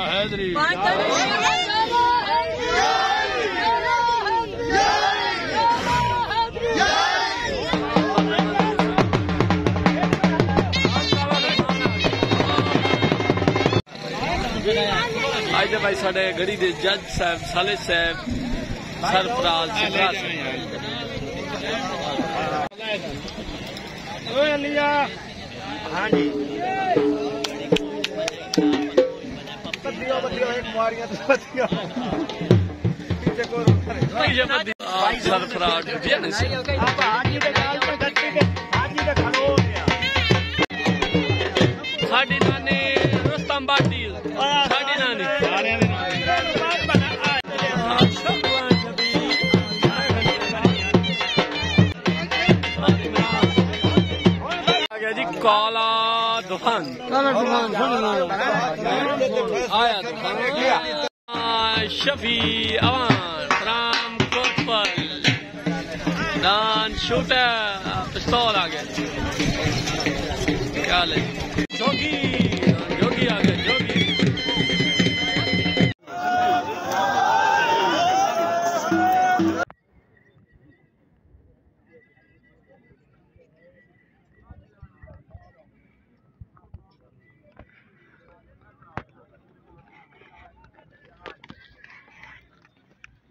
हैदरी आज भाई साढ़े गढ़ी के जज साहब साले साहब सरफराज हाँ जी सरफराज साडी नानी रुस्तम बाटी साडी नानी जी काला दुकान आया शफी अवान राम कोपल दान शूटर पिस्तौल आ गया क्या हाल है जोगी जोगी आ गया जोगी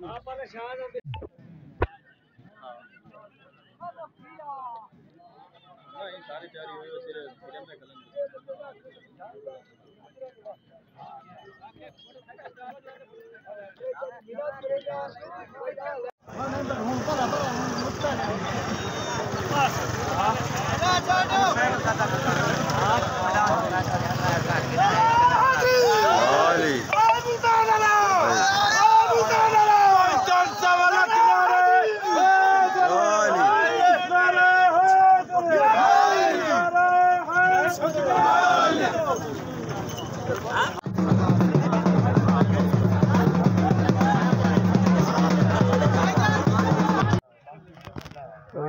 आप परेशान हो सारी तैयारी हुई सिर्फ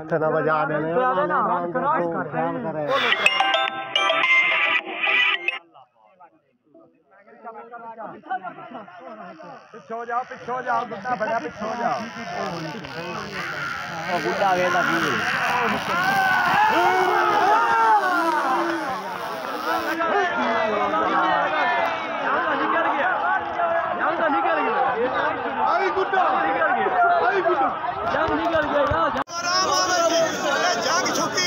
इतना बजा देने पिछो जाओ बुढ़ा बड़ा पिछो जाओ बुढ़ा आ गया जंग छुकी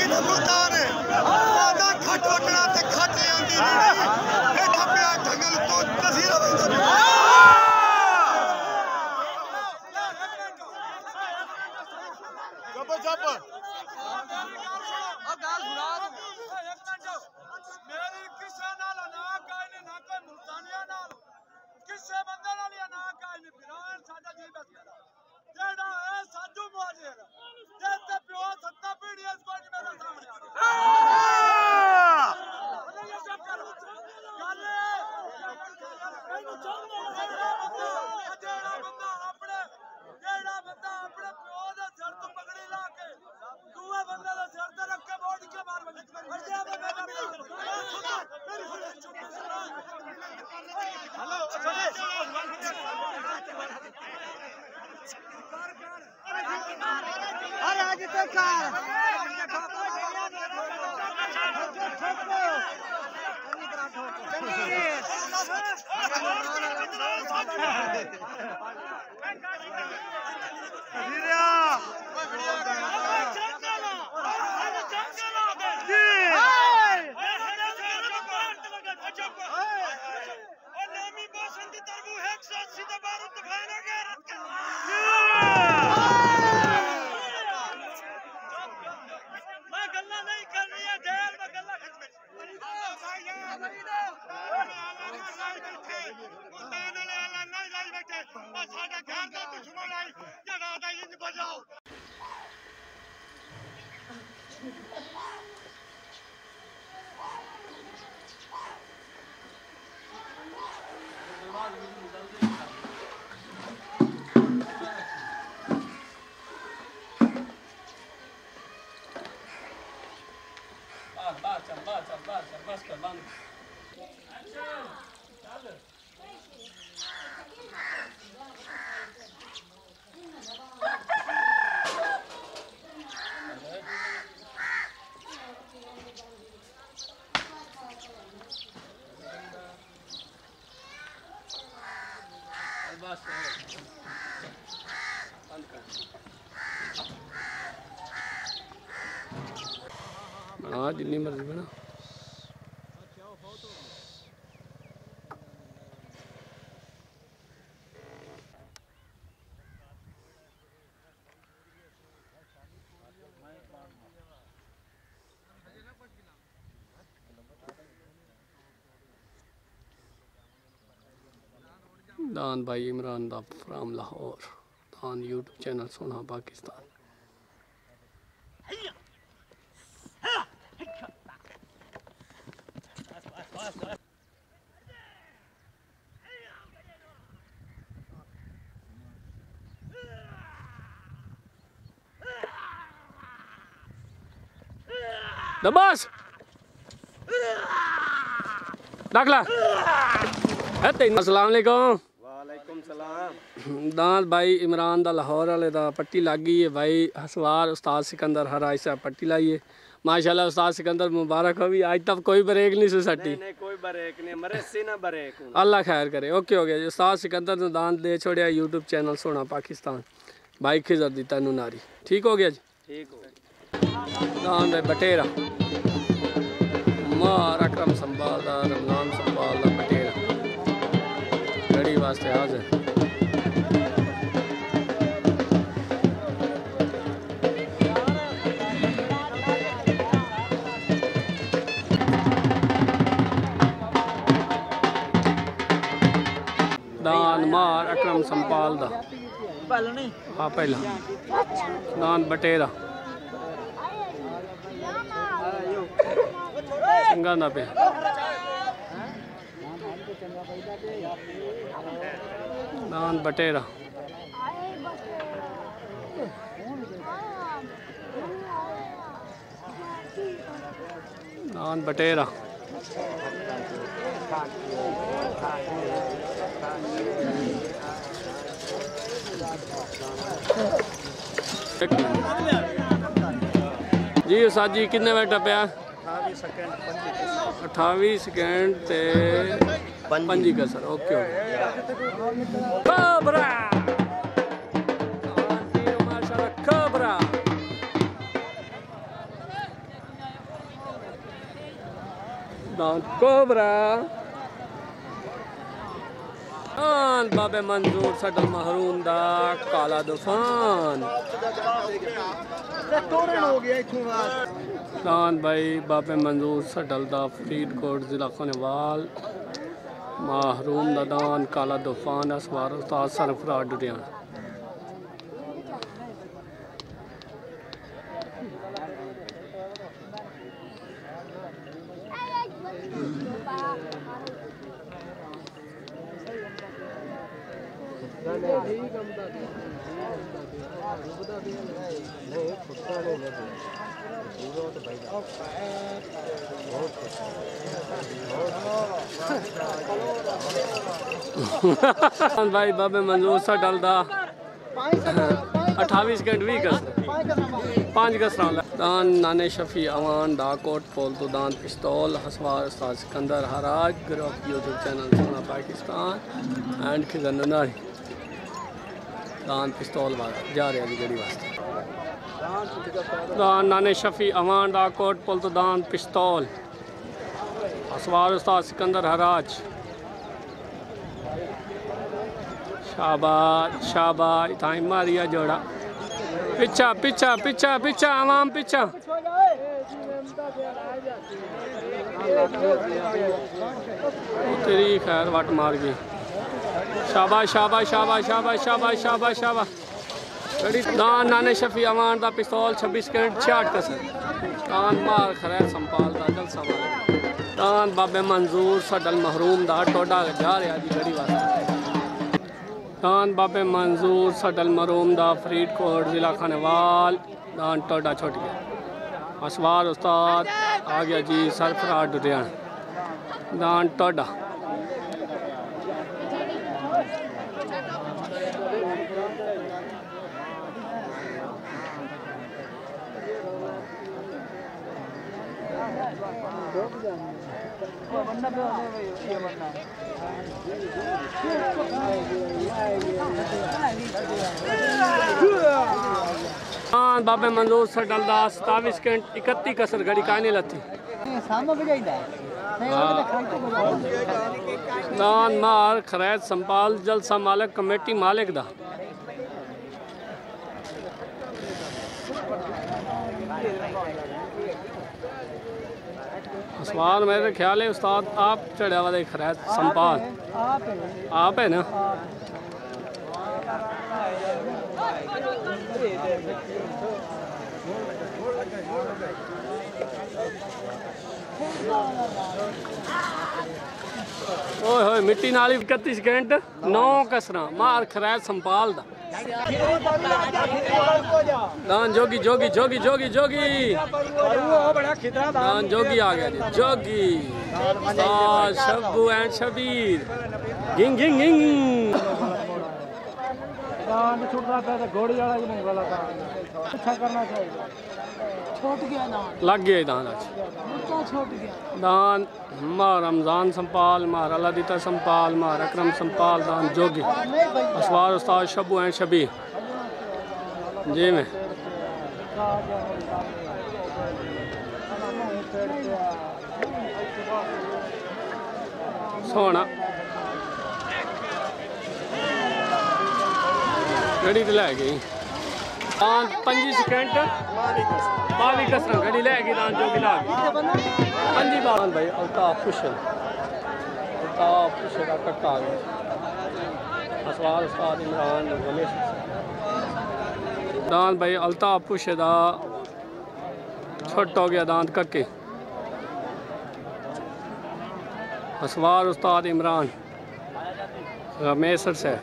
खट वटना खट ढंगल तो तसीर बस कर बंद हाँ जितनी मर्जी बना। दान भाई इमरान दा फ्राम लाहौर, दान यूट्यूब चैनल सोना पाकिस्तान। दबास दाखला। अस्सलाम वालेकुम। वालेकुम सलाम। दान भाई इमरान दा लाहौर वाले दा पट्टी लग गई है भाई। हसवार उस्ताद सिकंदर हराज साहब पट्टी लाई है माशाल्लाह। उस्ताद सिकंदर मुबारक हो भी, आज तक कोई ब्रेक नहीं सी सटी। नहीं कोई ब्रेक नहीं, मरे सी ना ब्रेक। अल्लाह खैर करे। ओके हो गया जी। उस्ताद सिकंदर ने दान दे छोड़िया यूट्यूब चैनल सोना पाकिस्तान। भाई खिजर दी तेनू नारी ठीक हो गया जी। ठीक हो गया। दान भाई बटेरा मार अकरम संभाल दा रमजान संभाल दा बटेरा गड़ी वास्ते हाजिर। दान मार अकरम संभाल दा हाँ पहला दान बटेरा चंगा ना पे दान बटेरा दान बटेरा जी उस्ताद जी कितने मिनट टपया? 28 सेकंड ते 5 कसर। ओके कोबरा माशाल्लाह कोबरा दान कोबरा दान बाबे मंजूर सडल महरूम दा काला तूफान। दान भाई बाबे मंजूर सडल दा फरीदकोट जिला खानेवाल महरूम दा दान काला तूफान। असवार उस्ताद सरफराज डुडियान। भाई बाबे मंजूर सा डलदा 28 सेकंड 20 कसर 5 कसर। दान नाने शफी अवान दा कोट पोल तो दान पिस्तौल हसवार उस्ताद सिकंदर हराज ग्रुप यूट्यूब चैनल सोना पाकिस्तान एंड खिजर नारी दान पिस्तौल वाला जा रहे हैं गड़ी वास्ते। दान नाने शफी अवान दा कोट पोल तो दान पिस्तौल हसवार उस्ताद सिकंदर हराज। शाबाश शाबाश इताई मारिया जोड़ा पिछा पिछा पिछा पिछा आवाम पिछा। तेरी खैर वट मार गई। शाबाश शाबाश शाबाश शाबाश शाबाश शाबाश शाबाश। दान नाने शफी अवान दा पिस्तौल 26 सेकंड 66 कसर। दान मार खैर संभाल दा जलसा वाला। दान बाबे मंजूर सडल महरूम दा टोडा जा रहा जी गड़ी वास्ते। दान बाबे मंजूर सडल महरूम दा फरीदकोट जिला खानेवाल दान टोडा छुट गया। असवार उस्ताद आ गया जी सरफराज डुडियान दान टोडा। हाँ बाबे मंजूर से डलदा 27 सेकंड 31 कसर घड़ी काने लथी दान मार खरैत संपाल जलसा मालिक कमेटी मालिक दा सवाल मेरे ख्याल है उस्ताद आप चढ़ा वाले खरैत संपाल आप है ना ओए होए मिट्टी नाली 31 सेकंड 9 कसरा मार खरैत संपाल दा दान जोगी जोगी जोगी जोगी जोगी दान जोगी आ गया जी जोगी शब्बू एंड शबीर गिंग गिंग गिंग घोड़ी वाला ही नहीं वाला था अच्छा करना चाहिए छूट गया दान लग गया दान आज छूट गया दान मार रमजान संपाल मार अल्लाह दीता संपाल मार अकरम संपाल दान जोगी असवार उस्ताद शब्बू एंड शबीर जी में सोना घड़ी तो लै गई दान 25 सेकंड 22 कसर घड़ी लै गई दान जोगी ला गई 5 बार भाई अल्ताफ पुशल का कट्टा आ गया असवार उस्ताद इमरान रमेश दान भाई अल्ताफ पुशे दा छुट हो गया दांत कक्के असवार उस्ताद इमरान रमेश से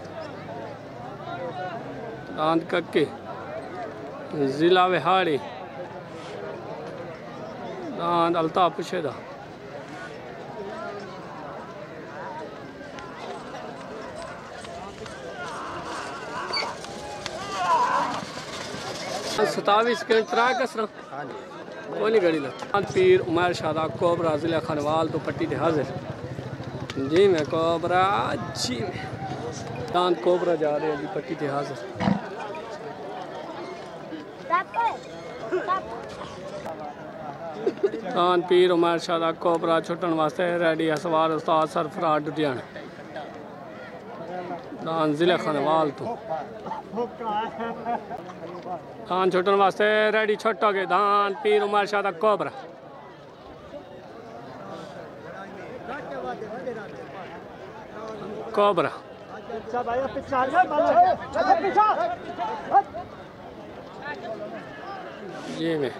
दांत कक्के जिला विहाड़ी दांत अल्ताफ पुशे दा सतावीस सेकंड 3 कसर कोई नहीं घड़ी लग पीर उमर शादा कोबरा जिला खनवाल तो पट्टी थे हाजिर जी मैं कोबरा जी दांत कोबरा जा रहे हैं जी पट्टी थे हाजिर दांत पीर उमर शादा कोबरा छुटन वास्ते रेडी असवार उस्ताद सरफराज डुटियान दांत जिला खनवाल तो दान छुटन वास्ते रेडी छुट हो गए दान पीर उमर शाह कोबरा कोबरा जी में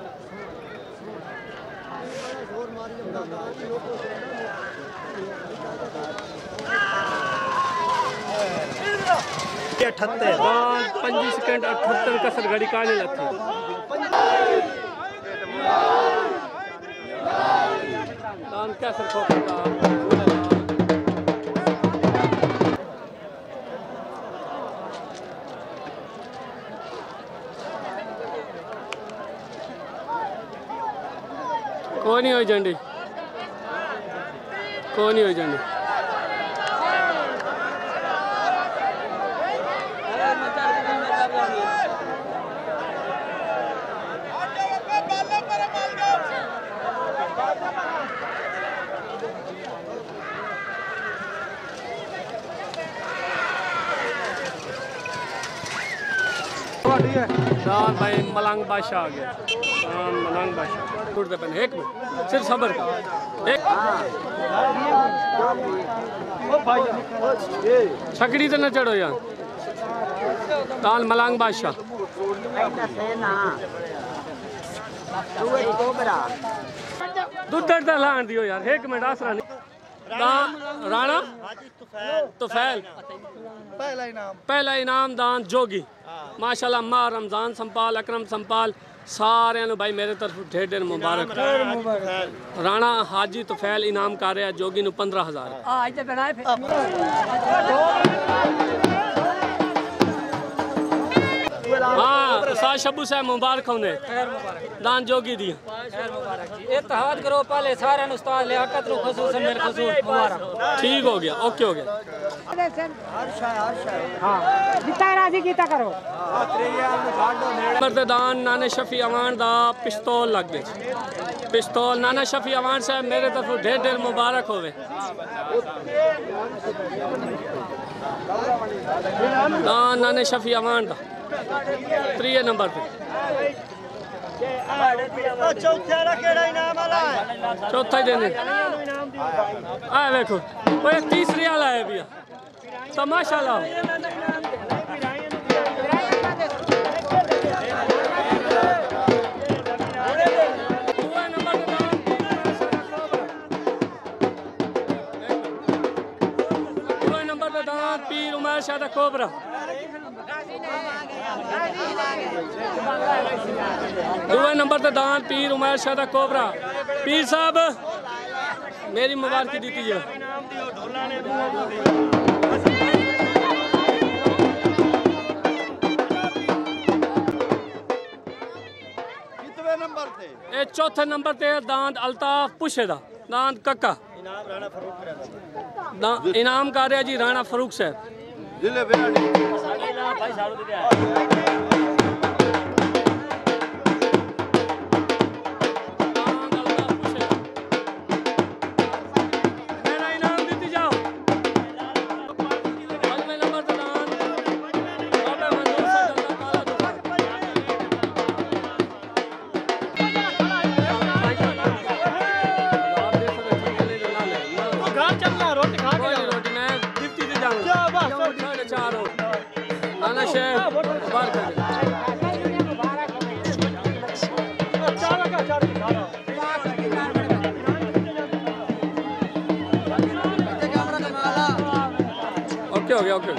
अठहत्तर 25 सेकंड 78 कसर घड़ी काले लगती दान कैसर खोखता कोई नहीं हुई झंडी कोई नहीं हुई झंडी दान भाई मलंग बादशाह आ गया दान मलंग बादशाह टूटते पहले 1 मिनट सिर्फ सबर का एक छकड़ी तो न चढ़ो यार दान मलंग बादशाह दूध दर्द लान दियो यार 1 मिनट आसरा नहीं राणा तुफैल पहला इनाम दान जोगी माशाल्लाह मां रमजान संपाल अकरम संपाल सारे भाई मेरे तरफ ढेर ढेर मुबारक राणा हाजी तुफैल इनाम कर रहा जोगी 15,000 15 हाँ उस्ताद शब्बू साहब मुबारक होने दान जोगी दी इत्तेहाद करो पहले सारे उस्ताद लियाकत नु खुसूसन मेरे खुसूस मुबारक। ठीक हो गया ओके हो गया हां जितना राजी कीता करो मर्दान नाना शफी अवान दा पिस्तौल लग गए पिस्तौल नाना शफी अवान साहब मेरे तरफ ढेर ढेर मुबारक होवे दान नाना शफी अवान दा 3 नंबर पे चौथा ही देने आ देखो वो एक तीसरी वाला है भैया तो माशाल्लाह पीर उमर शाह कोबरा दूसरे नंबर पे दान पीर उमर शाह कोबरा पीर साहब मेरी मुबारकी दी थी चौथे नंबर ते दांत अल्ताफ पुछे दा दांत कक्का इनाम कर रहा जी राणा फरूक साहब नाना शेख ओके हो गया ओके